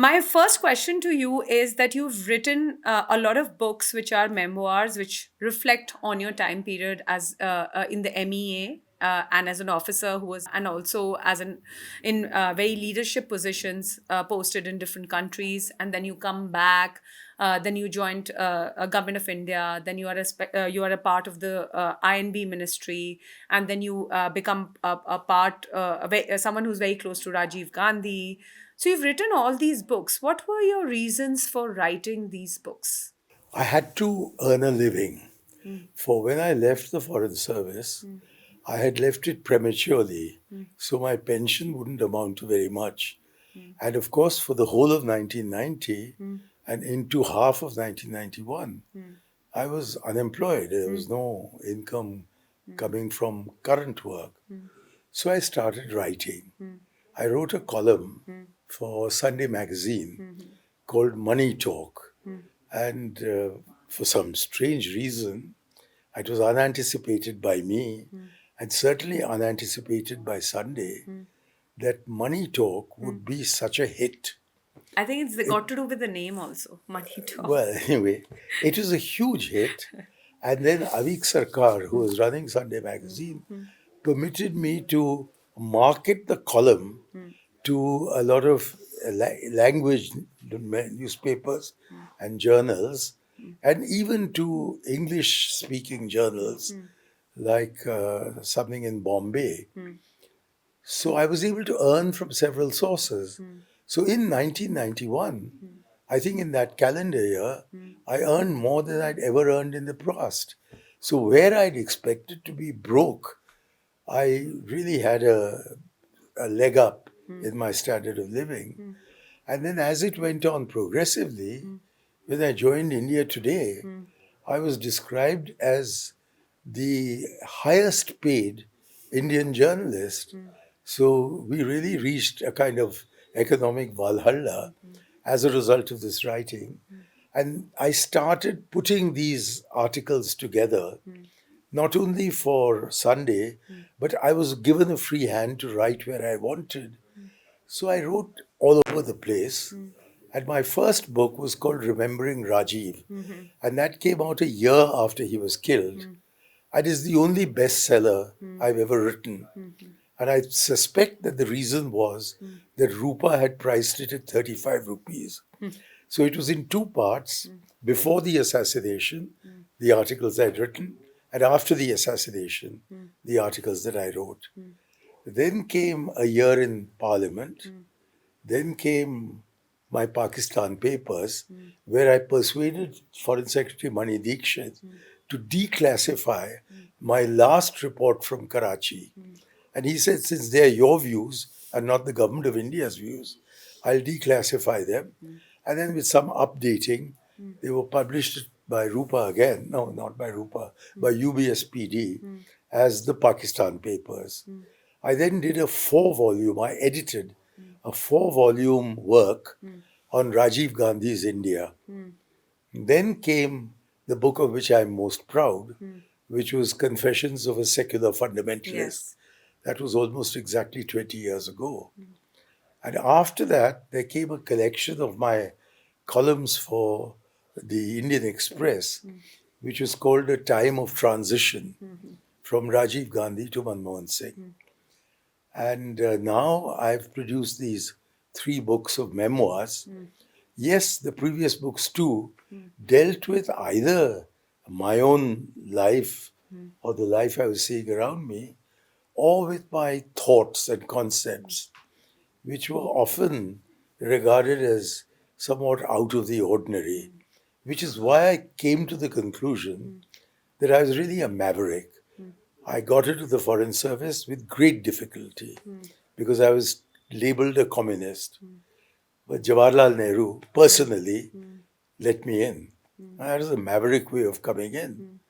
My first question to you is that you've written a lot of books which are memoirs which reflect on your time period as in the MEA. And as an officer who was, and also as an in very leadership positions posted in different countries, and then you come back, then you joined a government of India, then you are a part of the INB ministry, and then you become someone who's very close to Rajiv Gandhi. So you've written all these books. What were your reasons for writing these books? I had to earn a living. For when I left the Foreign Service, I had left it prematurely, so my pension wouldn't amount to very much. And of course, for the whole of 1990 and into half of 1991, I was unemployed. There was no income coming from current work. So I started writing. I wrote a column for Sunday magazine called Money Talk. And for some strange reason, it was unanticipated by me and certainly unanticipated by Sunday that Money Talk would be such a hit. I think it's got to do with the name also, Money Talk. Well, anyway, it was a huge hit. And then Avik Sarkar, who was running Sunday magazine, permitted me to market the column to a lot of language newspapers and journals, and even to English speaking journals like something in Bombay. So I was able to earn from several sources. So in 1991, I think in that calendar year, I earned more than I'd ever earned in the past. So where I'd expected to be broke, I really had a leg up in my standard of living. And then as it went on progressively, when I joined India Today, I was described as the highest paid Indian journalist. So we really reached a kind of economic Valhalla as a result of this writing. And I started putting these articles together, not only for Sunday, but I was given a free hand to write where I wanted. So I wrote all over the place. And my first book was called Remembering Rajiv. And that came out a year after he was killed. And is the only bestseller I've ever written. And I suspect that the reason was that Rupa had priced it at 35 rupees. So it was in two parts. Before the assassination, the articles I'd written, and after the assassination, the articles that I wrote. Then came a year in Parliament. Then came my Pakistan papers, where I persuaded Foreign Secretary Mani Dikshit to declassify my last report from Karachi. And he said, since they are your views and not the government of India's views, I'll declassify them. And then with some updating, they were published by Rupa again. No, not by Rupa, by UBSPD as the Pakistan papers. I then did I edited a 4-volume work on Rajiv Gandhi's India. Then came the book of which I'm most proud, which was Confessions of a Secular Fundamentalist. Yes. That was almost exactly 20 years ago. And after that, there came a collection of my columns for the Indian Express, which was called A Time of Transition from Rajiv Gandhi to Manmohan Singh. And now I've produced these 3 books of memoirs. Yes, the previous books too dealt with either my own life or the life I was seeing around me, or with my thoughts and concepts, which were often regarded as somewhat out of the ordinary, which is why I came to the conclusion that I was really a maverick. I got into the Foreign Service with great difficulty because I was labeled a communist. But Jawaharlal Nehru personally let me in. That was a maverick way of coming in.